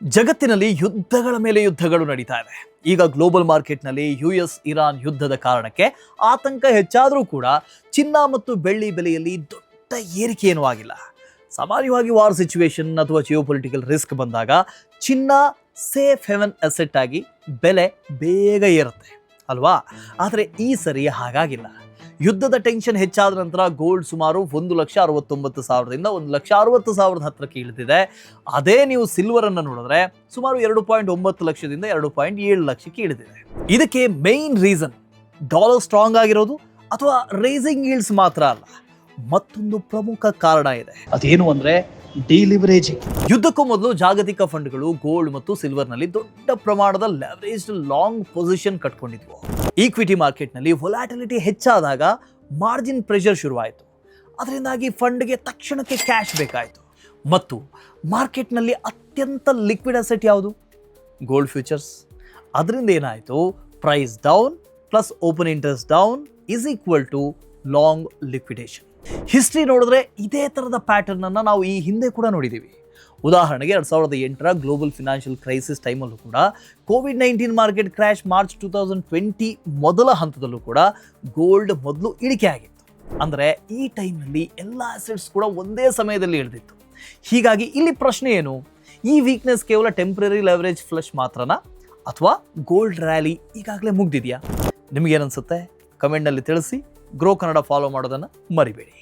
ಜಗತ್ತಿನಲ್ಲಿ ಯುದ್ಧಗಳ ಮೇಲೆ ಯುದ್ಧಗಳು ನಡೀತಾ ಇವೆ. ಈಗ ಗ್ಲೋಬಲ್ ಮಾರ್ಕೆಟ್ನಲ್ಲಿ US ಇರಾನ್ ಯುದ್ಧದ ಕಾರಣಕ್ಕೆ ಆತಂಕ ಹೆಚ್ಚಾದರೂ ಕೂಡ ಚಿನ್ನ ಮತ್ತು ಬೆಳ್ಳಿ ಬೆಲೆಯಲ್ಲಿ ದೊಡ್ಡ ಏರಿಕೆ ಏನೂ ಆಗಿಲ್ಲ. ಸಾಮಾನ್ಯವಾಗಿ ವಾರ್ ಸಿಚುವೇಶನ್ ಅಥವಾ ಜಿಯೋಪೊಲಿಟಿಕಲ್ ರಿಸ್ಕ್ ಬಂದಾಗ ಚಿನ್ನ ಸೇಫ್ ಹೆವನ್ ಅಸೆಟ್ ಆಗಿ ಬೆಲೆ ಬೇಗ ಏರುತ್ತೆ ಅಲ್ವಾ? ಆದರೆ ಈ ಸರಿ ಹಾಗಾಗಿಲ್ಲ. ಯುದ್ಧದ ಟೆನ್ಷನ್ ಹೆಚ್ಚಾದ ನಂತರ ಗೋಲ್ಡ್ ಸುಮಾರು 1,69,000ದಿಂದ 1,60,000 ಹತ್ತಿರಕ್ಕೆ ಇಳಿದಿದೆ. ಅದೇ ನೀವು ಸಿಲ್ವರ್ ಅನ್ನು ನೋಡಿದ್ರೆ ಸುಮಾರು 2.9 ಲಕ್ಷದಿಂದ 2.7 ಲಕ್ಷಕ್ಕೆ ಇಳಿದಿದೆ. ಇದಕ್ಕೆ ಮೇನ್ ರೀಸನ್ ಡಾಲರ್ ಸ್ಟ್ರಾಂಗ್ ಆಗಿರೋದು ಅಥವಾ ರೈಸಿಂಗ್ ಈಲ್ಡ್ಸ್ ಮಾತ್ರ ಅಲ್ಲ, ಮತ್ತೊಂದು ಪ್ರಮುಖ ಕಾರಣ ಇದೆ. ಅದೇನು ಅಂದ್ರೆ ಡಿಲಿವರೇಜಿಂಗ್. ಯುದ್ಧಕ್ಕೂ ಮೊದಲು ಜಾಗತಿಕ ಫಂಡ್ಗಳು ಗೋಲ್ಡ್ ಮತ್ತು ಸಿಲ್ವರ್ನಲ್ಲಿ ದೊಡ್ಡ ಪ್ರಮಾಣದ ಲೆವರೇಜ್ಡ್ ಲಾಂಗ್ ಪೊಸಿಷನ್ ಕಟ್ಕೊಂಡಿದ್ವು. ಈಕ್ವಿಟಿ ಮಾರ್ಕೆಟ್ನಲ್ಲಿ ವೊಲಾಟಿಲಿಟಿ ಹೆಚ್ಚಾದಾಗ ಮಾರ್ಜಿನ್ ಪ್ರೆಷರ್ ಶುರುವಾಯಿತು. ಅದರಿಂದಾಗಿ ಫಂಡ್ಗೆ ತಕ್ಷಣಕ್ಕೆ ಕ್ಯಾಶ್ ಬೇಕಾಯಿತು. ಮತ್ತು ಮಾರ್ಕೆಟ್ನಲ್ಲಿ ಅತ್ಯಂತ ಲಿಕ್ವಿಡ್ ಅಸೆಟ್ ಯಾವುದು? Gold futures. ಅದರಿಂದ ಏನಾಯಿತು? Price down plus open interest down is equal to long liquidation. History ನೋಡಿದ್ರೆ ಇದೇ ಥರದ ಪ್ಯಾಟರ್ನ್ ಅನ್ನು ನಾವು ಈ ಹಿಂದೆ ಕೂಡ ನೋಡಿದ್ದೀವಿ. ಉದಾಹರಣೆಗೆ 2008ರ ಗ್ಲೋಬಲ್ ಫಿನಾನ್ಷಿಯಲ್ ಕ್ರೈಸಿಸ್ ಟೈಮಲ್ಲೂ ಕೂಡ, COVID-19 ಮಾರ್ಕೆಟ್ ಕ್ರ್ಯಾಶ್ ಮಾರ್ಚ್ 2020 ಮೊದಲ ಹಂತದಲ್ಲೂ ಕೂಡ ಗೋಲ್ಡ್ ಮೊದಲು ಇಳಿಕೆ ಆಗಿತ್ತು. ಅಂದರೆ ಈ ಟೈಮ್ನಲ್ಲಿ ಎಲ್ಲ ಅಸೆಟ್ಸ್ ಕೂಡ ಒಂದೇ ಸಮಯದಲ್ಲಿ ಇಳಿದಿತ್ತು. ಹೀಗಾಗಿ ಇಲ್ಲಿ ಪ್ರಶ್ನೆ ಏನು? ಈ ವೀಕ್ನೆಸ್ ಕೇವಲ ಟೆಂಪ್ರರಿ ಲೆವರೇಜ್ ಫ್ಲಶ್ ಮಾತ್ರನಾ ಅಥವಾ ಗೋಲ್ಡ್ ರ್ಯಾಲಿ ಈಗಾಗಲೇ ಮುಗ್ದಿದೆಯಾ? ನಿಮಗೇನನ್ಸುತ್ತೆ? ಕಮೆಂಟ್ನಲ್ಲಿ ತಿಳಿಸಿ. ಗ್ರೋ ಕನ್ನಡ ಫಾಲೋ ಮಾಡೋದನ್ನು ಮರಿಬೇಡಿ.